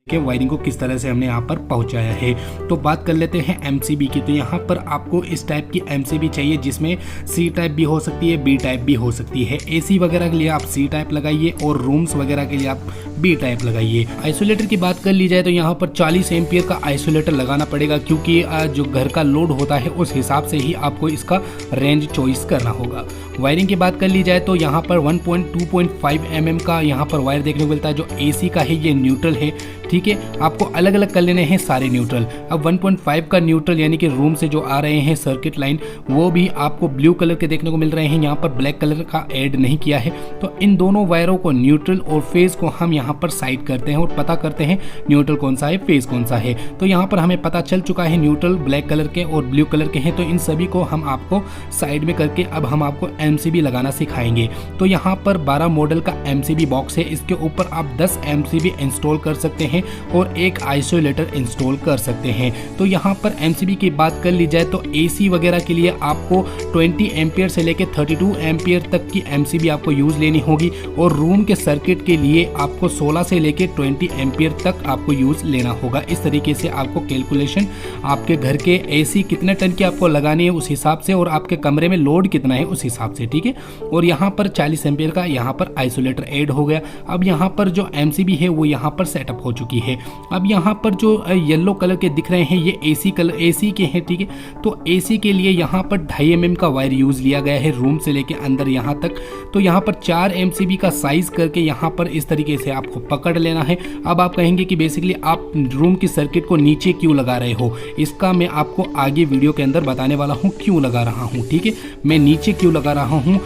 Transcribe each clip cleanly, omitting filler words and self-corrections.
के वायरिंग को किस तरह से हमने यहाँ पर पहुँचाया है। तो बात कर लेते हैं एमसीबी की। तो यहाँ पर आपको इस टाइप की एमसीबी चाहिए जिसमें सी टाइप भी हो सकती है, बी टाइप भी हो सकती है। एसी वगैरह के लिए आप सी टाइप लगाइए और रूम्स वगैरह के लिए आप बी टाइप लगाइए। आइसोलेटर की बात कर ली जाए तो यहाँ पर 40 एम्पियर का आइसोलेटर लगाना पड़ेगा, क्योंकि जो घर का लोड होता है उस हिसाब से ही आपको इसका रेंज चॉइस करना होगा। वायरिंग की बात कर ली जाए तो यहाँ पर 1.2.5 mm का यहाँ पर वायर देखने को मिलता है। जो एसी का है ये न्यूट्रल है, ठीक है। आपको अलग अलग कर लेने हैं सारे न्यूट्रल। अब 1.5 का न्यूट्रल यानी कि रूम से जो आ रहे हैं सर्किट लाइन, वो भी आपको ब्लू कलर के देखने को मिल रहे हैं। यहाँ पर ब्लैक कलर का ऐड नहीं किया है। तो इन दोनों वायरों को, न्यूट्रल और फेज को हम यहाँ पर साइड करते हैं और पता करते हैं न्यूट्रल कौन सा है, फेज कौन सा है। तो यहाँ पर हमें पता चल चुका है न्यूट्रल ब्लैक कलर के और ब्लू कलर के हैं। तो इन सभी को हम आपको साइड में करके अब हम आपको एमसीबी लगाना सिखाएंगे। तो यहाँ पर 12 मॉडल का एमसीबी बॉक्स है। इसके ऊपर आप 10 एमसीबी इंस्टॉल कर सकते हैं और एक आइसोलेटर इंस्टॉल कर सकते हैं। तो यहाँ पर एमसीबी की बात कर ली जाए तो एसी वगैरह के लिए आपको 20 एम्पियर से लेकर 32 एम्पियर तक की एमसीबी आपको यूज लेनी होगी और रूम के सर्किट के लिए आपको 16 से लेकर 20 एम्पियर तक आपको यूज लेना होगा। इस तरीके से आपको कैलकुलेशन आपके घर के एसी कितने टन की आपको लगानी है उस हिसाब से और आपके कमरे में लोड कितना है उस हिसाब से, ठीक है। और यहाँ पर 40 एम्पियर का यहाँ पर आइसोलेटर ऐड हो गया। अब यहाँ पर जो एमसीबी है वो यहाँ पर सेटअप हो चुकी है। अब यहाँ पर जो येलो कलर के दिख रहे हैं ये एसी के हैं, ठीक है। तो एसी के लिए यहाँ पर 2.5 mm का वायर यूज लिया गया है रूम से लेके अंदर यहाँ तक। तो यहाँ पर 4 एमसीबी का साइज करके यहाँ पर इस तरीके से आपको पकड़ लेना है। अब आप कहेंगे कि बेसिकली आप रूम की सर्किट को नीचे क्यों लगा रहे हो, इसका मैं आपको आगे वीडियो के अंदर बताने वाला हूँ क्यों लगा रहा हूँ, ठीक है। मैं नीचे क्यों लगा रहा हूँ,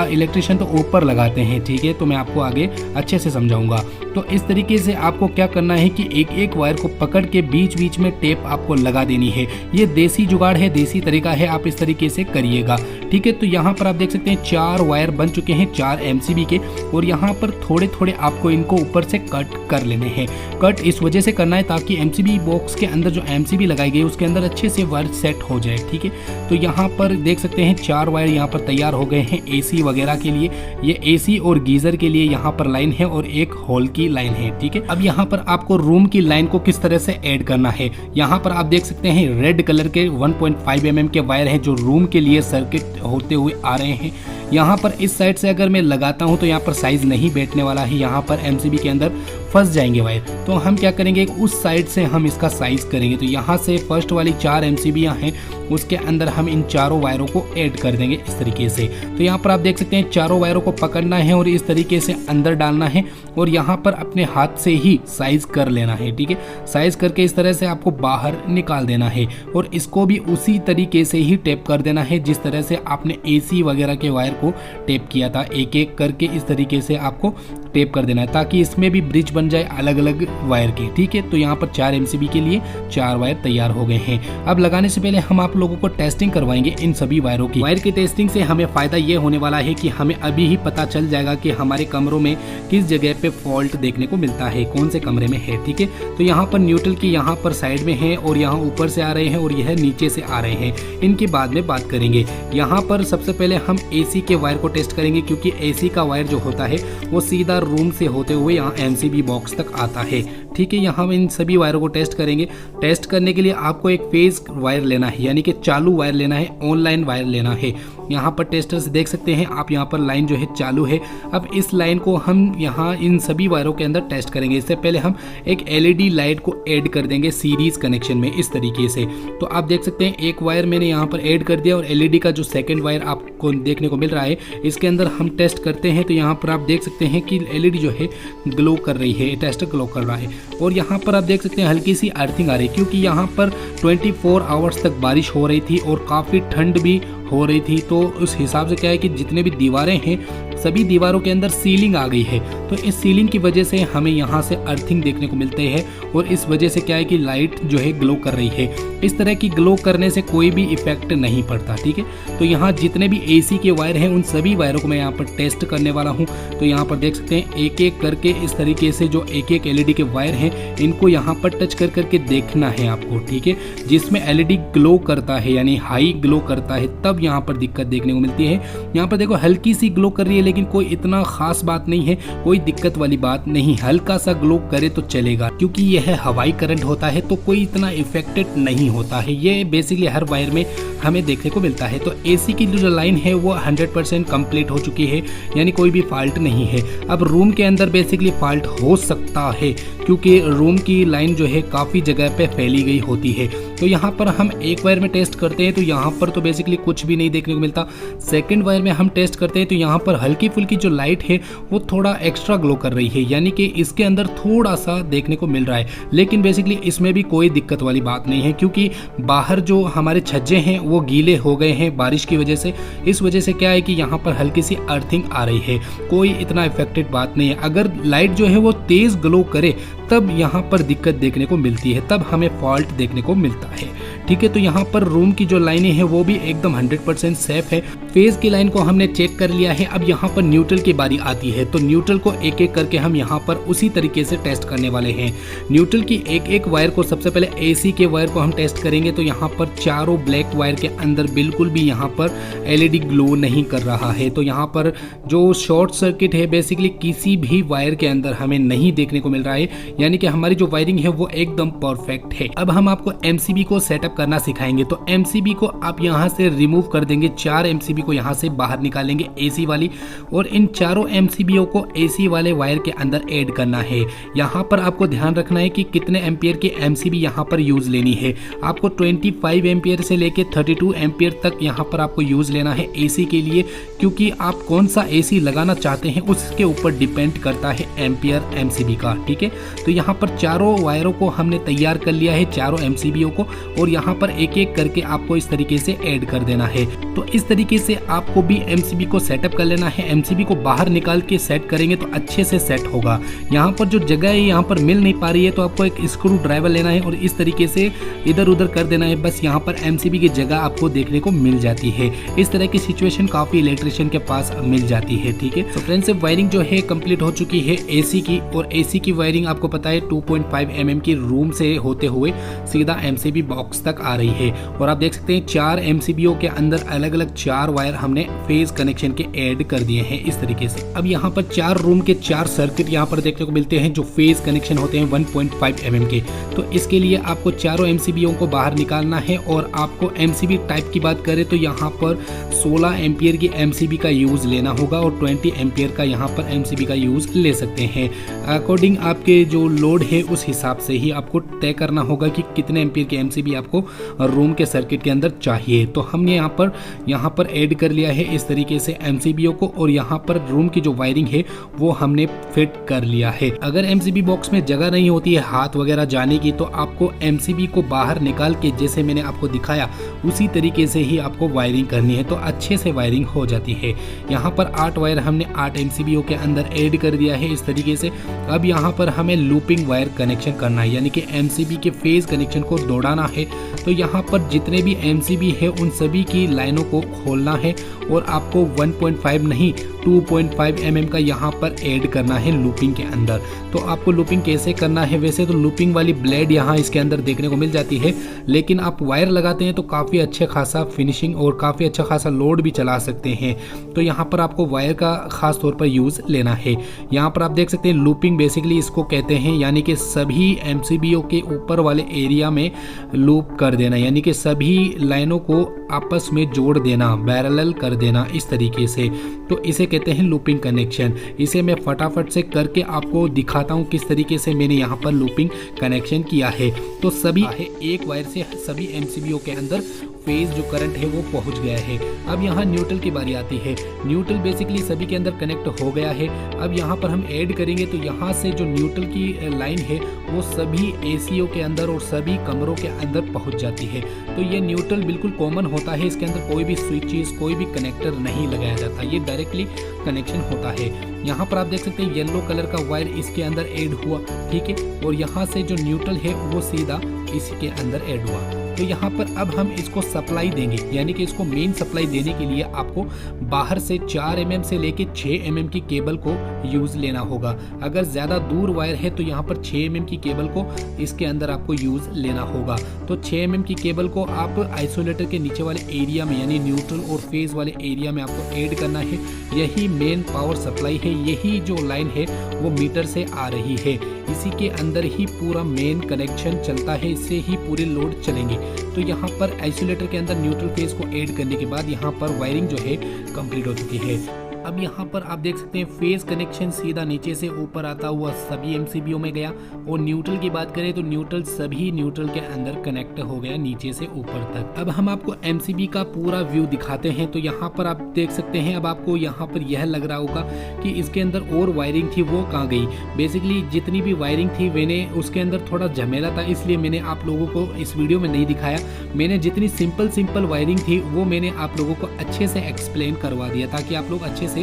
इलेक्ट्रिशियन तो ऊपर लगाते हैं, ठीक है। तो मैं आपको आगे अच्छे से समझाऊंगा। तो इस तरीके से आपको क्या करना है कि एक एक वायर को पकड़ के बीच बीच में टेप आपको लगा देनी है। ये देसी जुगाड़ है, देसी तरीका है, आप इस तरीके से करिएगा, ठीक है। तो यहाँ पर आप देख सकते हैं 4 वायर बन चुके हैं 4 एमसीबी के और यहाँ पर थोड़े थोड़े आपको इनको ऊपर से कट कर लेने हैं। कट इस वजह से करना है ताकि एमसीबी बॉक्स के अंदर जो एमसीबी लगाई गई उसके अंदर अच्छे से वायर सेट हो जाए, ठीक है। तो यहाँ पर देख सकते हैं 4 वायर यहाँ पर तैयार हो गए हैं एसी वगैरह के लिए। ये एसी और गीजर के लिए यहाँ पर लाइन है और एक हॉल की लाइन है, ठीक है। अब यहाँ पर आपको रूम की लाइन को किस तरह से ऐड करना है, यहाँ पर आप देख सकते हैं रेड कलर के 1.5 mm के वायर हैं जो रूम के लिए सर्किट होते हुए आ रहे हैं। यहाँ पर इस साइड से अगर मैं लगाता हूँ तो यहाँ पर साइज नहीं बैठने वाला है, यहाँ पर एमसीबी के अंदर फंस जाएंगे वायर। तो हम क्या करेंगे, उस साइड से हम इसका साइज करेंगे। तो यहाँ से फर्स्ट वाली 4 एमसीबी हैं उसके अंदर हम इन चारों वायरों को ऐड कर देंगे इस तरीके से। तो यहाँ पर आप देख सकते हैं चारों वायरों को पकड़ना है और इस तरीके से अंदर डालना है और यहाँ पर अपने हाथ से ही साइज कर लेना है, ठीक है। साइज करके इस तरह से आपको बाहर निकाल देना है और इसको भी उसी तरीके से ही टेप कर देना है जिस तरह से आपने एसी वगैरह के वायर को टेप किया था। एक एक करके इस तरीके से आपको टेप कर देना है ताकि इसमें भी ब्रिज बन जाए अलग अलग वायर की, ठीक है। तो यहाँ पर 4 एमसीबी के लिए 4 वायर तैयार हो गए हैं। अब लगाने से पहले हम आप लोगों को टेस्टिंग करवाएंगे इन सभी वायरों की। वायर की टेस्टिंग से हमें फायदा ये होने वाला है कि हमें अभी ही पता चल जाएगा कि हमारे कमरों में किस जगह पे फॉल्ट देखने को मिलता है, कौन से कमरे में है, ठीक है। तो यहाँ पर न्यूट्रल की यहाँ पर साइड में है और यहाँ ऊपर से आ रहे हैं और यह नीचे से आ रहे हैं, इनकी बाद में बात करेंगे। यहाँ पर सबसे पहले हम एसी के वायर को टेस्ट करेंगे क्योंकि एसी का वायर जो होता है वो सीधा रूम से होते हुए यहाँ एमसीबी बॉक्स तक आता है, ठीक है। यहाँ हम इन सभी वायरों को टेस्ट करेंगे। टेस्ट करने के लिए आपको एक फेज वायर लेना है यानी कि चालू वायर लेना है, ऑनलाइन वायर लेना है। यहाँ पर टेस्टर से देख सकते हैं आप, यहाँ पर लाइन जो है चालू है। अब इस लाइन को हम यहाँ इन सभी वायरों के अंदर टेस्ट करेंगे। इससे पहले हम एक एलईडी लाइट को ऐड कर देंगे सीरीज कनेक्शन में इस तरीके से। तो आप देख सकते हैं एक वायर मैंने यहाँ पर ऐड कर दिया और एलईडी का जो सेकंड वायर आपको देखने को मिल रहा है इसके अंदर हम टेस्ट करते हैं। तो यहाँ पर आप देख सकते हैं कि एलईडी जो है ग्लो कर रही है, टेस्टर ग्लो कर रहा है। और यहाँ पर आप देख सकते हैं हल्की सी अर्थिंग आ रही है क्योंकि यहाँ पर 24 आवर्स तक बारिश हो रही थी और काफ़ी ठंड भी हो रही थी। तो उस हिसाब से क्या है कि जितने भी दीवारें हैं सभी दीवारों के अंदर सीलिंग आ गई है। तो इस सीलिंग की वजह से हमें यहाँ से अर्थिंग देखने को मिलते हैं और इस वजह से क्या है कि लाइट जो है ग्लो कर रही है। इस तरह की ग्लो करने से कोई भी इफेक्ट नहीं पड़ता, ठीक है। तो यहाँ जितने भी एसी के वायर हैं उन सभी वायरों को मैं यहाँ पर टेस्ट करने वाला हूँ। तो यहाँ पर देख सकते हैं एक एक करके इस तरीके से जो एक एक एलईडी के वायर हैं इनको यहाँ पर टच कर करके देखना है आपको, ठीक है। जिसमें एलईडी ग्लो करता है यानी हाई ग्लो करता है तब तब यहाँ पर दिक्कत देखने को मिलती है। यहाँ पर देखो हल्की सी ग्लो कर रही है, लेकिन कोई इतना खास बात नहीं है, कोई दिक्कत वाली बात नहीं। हल्का सा ग्लो करे तो चलेगा, क्योंकि यह हवाई करंट होता है तो कोई इतना इफेक्टेड नहीं होता है। ये बेसिकली हर वायर में हमें देखने को मिलता है। तो एसी की जो लाइन है वो 100% कंप्लीट हो चुकी है, यानी कोई भी फॉल्ट नहीं है। अब रूम के अंदर बेसिकली फॉल्ट हो सकता है, क्योंकि रूम की लाइन जो है काफ़ी जगह पे फैली गई होती है। तो यहाँ पर हम एक वायर में टेस्ट करते हैं तो यहाँ पर तो बेसिकली कुछ भी नहीं देखने को मिलता। सेकंड वायर में हम टेस्ट करते हैं तो यहाँ पर हल्की फुल्की जो लाइट है वो थोड़ा एक्स्ट्रा ग्लो कर रही है, यानी कि इसके अंदर थोड़ा सा देखने को मिल रहा है। लेकिन बेसिकली इसमें भी कोई दिक्कत वाली बात नहीं है, क्योंकि बाहर जो हमारे छज्जे हैं वो गीले हो गए हैं बारिश की वजह से। इस वजह से क्या है कि यहाँ पर हल्की सी अर्थिंग आ रही है, कोई इतना इफेक्टेड बात नहीं है। अगर लाइट जो है वो तेज ग्लो करे तब यहाँ पर दिक्कत देखने को मिलती है, तब हमें फॉल्ट देखने को मिलता है। ठीक है, तो यहाँ पर रूम की जो लाइनें हैं वो भी एकदम 100% सेफ है। फेज की लाइन को हमने चेक कर लिया है। अब यहाँ पर न्यूट्रल की बारी आती है, तो न्यूट्रल को एक एक करके हम यहाँ पर उसी तरीके से टेस्ट करने वाले हैं। न्यूट्रल की एक एक वायर को सबसे पहले एसी के वायर को हम टेस्ट करेंगे। तो यहाँ पर चारों ब्लैक वायर के अंदर बिल्कुल भी यहाँ पर एलईडी ग्लो नहीं कर रहा है। तो यहाँ पर जो शॉर्ट सर्किट है बेसिकली किसी भी वायर के अंदर हमें नहीं देखने को मिल रहा है, यानी कि हमारी जो वायरिंग है वो एकदम परफेक्ट है। अब हम आपको एमसीबी को सेटअप करना सिखाएंगे। तो एमसीबी को आप यहाँ से रिमूव कर देंगे, 4 एमसीबी को यहाँ से बाहर निकालेंगे एसी वाली, और इन चारों एमसीबीओ को एसी वाले वायर के अंदर ऐड करना है। यहाँ पर आपको ध्यान रखना है कि कितने एम्पियर की एमसीबी यहाँ पर यूज लेनी है। आपको 25 एम्पियर से लेके 32 एम्पियर तक यहाँ पर आपको यूज लेना है एसी के लिए, क्योंकि आप कौन सा एसी लगाना चाहते हैं उसके ऊपर डिपेंड करता है एम्पियर एमसीबी का। ठीक है, तो यहाँ पर चारों वायरों को हमने तैयार कर लिया है, चारों एमसीबीओ को, और यहाँ पर एक एक करके आपको इस तरीके से ऐड कर देना है। तो इस तरीके से आपको भी एमसीबी को सेटअप कर लेना है। एमसीबी को बाहर निकाल के सेट करेंगे तो अच्छे से सेट होगा। यहाँ पर जो जगह है यहाँ पर मिल नहीं पा रही है, तो आपको एक स्क्रू ड्राइवर लेना है और इस तरीके से इधर उधर कर देना है। बस यहाँ पर एमसीबी की जगह आपको देखने को मिल जाती है। इस तरह की सिचुएशन काफी इलेक्ट्रिशियन के पास मिल जाती है। ठीक है, तो फ्रेंड्स वायरिंग जो है कंप्लीट हो चुकी है एसी की, और एसी की वायरिंग आपको पता है 2.5 mm की रूम से होते हुए सीधा एमसीबी बॉक्स तक आ रही है। और आप देख सकते हैं 4 एमसीबीओ के अंदर अलग अलग 4 वायर हमने फेज कनेक्शन के ऐड कर दिए हैं इस तरीके से। अब यहाँ पर 4 रूम के 4 सर्किट यहाँ पर देखने को मिलते हैं जो फेज कनेक्शन होते हैं 1.5 mm के। तो इसके लिए आपको चारों एमसीबीओ को बाहर निकालना है, और आपको एमसीबी टाइप की बात करें तो यहाँ पर 16 एम्पियर की एमसीबी का यूज लेना होगा, और 20 एम्पियर का यहाँ पर एमसीबी का यूज ले सकते हैं। अकॉर्डिंग आपके जो लोड है उस हिसाब से ही आपको तय करना होगा कि कितने एम्पियर की एमसीबी आपको रूम के सर्किट के अंदर चाहिए। तो हमने यहाँ पर ऐड कर लिया है इस तरीके से एमसीबीओ को, और यहाँ पर रूम की जो वायरिंग है वो हमने फिट कर लिया है। अगर एमसीबी बॉक्स में जगह नहीं होती है हाथ वगैरह जाने की, तो आपको एमसीबी को बाहर निकाल के जैसे मैंने आपको दिखाया उसी तरीके से ही आपको वायरिंग करनी है, तो अच्छे से वायरिंग हो जाती है। यहाँ पर 8 वायर हमने 8 एमसीबीओ के अंदर ऐड कर दिया है इस तरीके से। अब यहाँ पर हमें लूपिंग वायर कनेक्शन करना है, यानी कि एमसीबी के फेज कनेक्शन को दौड़ाना है। तो यहाँ पर जितने भी एमसीबी है उन सभी की लाइनों को खोलना है, और आपको 1.5 नहीं 2.5 mm का यहाँ पर ऐड करना है लूपिंग के अंदर। तो आपको लूपिंग कैसे करना है, वैसे तो लूपिंग वाली ब्लेड यहाँ इसके अंदर देखने को मिल जाती है, लेकिन आप वायर लगाते हैं तो काफ़ी अच्छा खासा फिनिशिंग और काफ़ी अच्छा खासा लोड भी चला सकते हैं। तो यहाँ पर आपको वायर का खास तौर पर यूज़ लेना है। यहाँ पर आप देख सकते हैं लूपिंग बेसिकली इसको कहते हैं, यानी कि सभी एमसीबीओ के ऊपर वाले एरिया में लूप कर देना, यानी कि सभी लाइनों को आपस में जोड़ देना, पैरेलल कर देना इस तरीके से। तो इसे कहते हैं लूपिंग कनेक्शन। इसे मैं फटाफट से करके आपको दिखाता हूँ किस तरीके से मैंने यहाँ पर लूपिंग कनेक्शन किया है। तो सभी एक वायर से सभी एमसीबीओ के अंदर फेज जो करंट है वो पहुंच गया है। अब यहाँ न्यूट्रल की बारी आती है। न्यूट्रल बेसिकली सभी के अंदर कनेक्ट हो गया है। अब यहाँ पर हम ऐड करेंगे तो यहाँ से जो न्यूट्रल की लाइन है वो सभी एसीओ के अंदर और सभी कमरों के अंदर पहुंच जाती है। तो ये न्यूट्रल बिल्कुल कॉमन होता है, इसके अंदर कोई भी स्विचेस कोई भी कनेक्टर नहीं लगाया जाता, ये डायरेक्टली कनेक्शन होता है। यहाँ पर आप देख सकते हैं येलो कलर का वायर इसके अंदर ऐड हुआ, ठीक है, और यहाँ से जो न्यूट्रल है वो सीधा इसके अंदर ऐड हुआ। तो यहाँ पर अब हम इसको सप्लाई देंगे, यानी कि इसको मेन सप्लाई देने के लिए आपको बाहर से 4 mm से लेके 6 mm की केबल को यूज़ लेना होगा। अगर ज़्यादा दूर वायर है तो यहाँ पर 6 mm की केबल को इसके अंदर आपको यूज़ लेना होगा। तो 6 mm की केबल को आप आइसोलेटर के नीचे वाले एरिया में यानी न्यूट्रल और फेज वाले एरिया में आपको ऐड करना है। यही मेन पावर सप्लाई है, यही जो लाइन है वो मीटर से आ रही है, इसी के अंदर ही पूरा मेन कनेक्शन चलता है, इससे ही पूरे लोड चलेंगे। तो यहाँ पर आइसोलेटर के अंदर न्यूट्रल फेज को ऐड करने के बाद यहाँ पर वायरिंग जो है कंप्लीट हो चुकी है। अब यहाँ पर आप देख सकते हैं फेज कनेक्शन सीधा नीचे से ऊपर आता हुआ सभी एमसीबीओ में गया, और न्यूट्रल की बात करें तो न्यूट्रल सभी न्यूट्रल के अंदर कनेक्ट हो गया नीचे से ऊपर तक। अब हम आपको एमसीबी का पूरा व्यू दिखाते हैं। तो यहाँ पर आप देख सकते हैं, अब आपको यहाँ पर यह लग रहा होगा कि इसके अंदर और वायरिंग थी वो कहाँ गई। बेसिकली जितनी भी वायरिंग थी मैंने उसके अंदर थोड़ा झमेला था, इसलिए मैंने आप लोगों को इस वीडियो में नहीं दिखाया। मैंने जितनी सिंपल वायरिंग थी वो मैंने आप लोगों को अच्छे से एक्सप्लेन करवा दिया ताकि आप लोग अच्छे से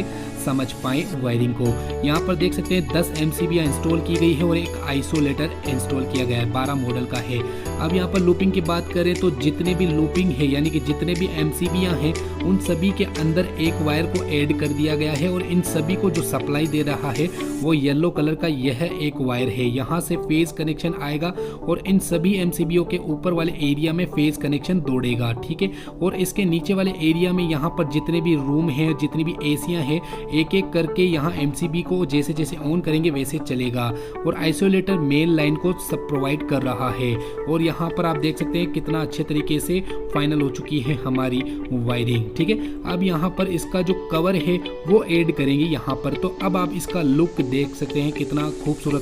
समझ पाए वायरिंग को। यहाँ पर देख सकते हैं 10 एमसीबी इंस्टॉल की गई है और एक आइसोलेटर इंस्टॉल किया गया है, 12 मॉडल का है। अब यहाँ पर लूपिंग की बात करें तो जितने भी लूपिंग है यानी कि जितने भी एमसीबीयाँ हैं उन सभी के अंदर एक वायर को ऐड कर दिया गया है, और इन सभी को जो सप्लाई दे रहा है वो येलो कलर का यह एक वायर है। यहाँ से फेज कनेक्शन आएगा और इन सभी एमसीबीओ के ऊपर वाले एरिया में फेज कनेक्शन दौड़ेगा, ठीक है। और इसके नीचे वाले एरिया में यहाँ पर जितने भी रूम हैं, जितनी भी एसियाँ हैं, एक एक करके यहाँ एमसीबी को जैसे जैसे ऑन करेंगे वैसे चलेगा। और आइसोलेटर मेन लाइन को सब प्रोवाइड कर रहा है। और यहाँ पर आप देख सकते हैं कितना अच्छे तरीके से फाइनल हो चुकी है हमारी वायरिंग, ठीक है। अब यहाँ पर इसका जो कवर है वो ऐड करेंगे यहाँ पर। तो अब आप इसका लुक देख सकते हैं कितना खूबसूरत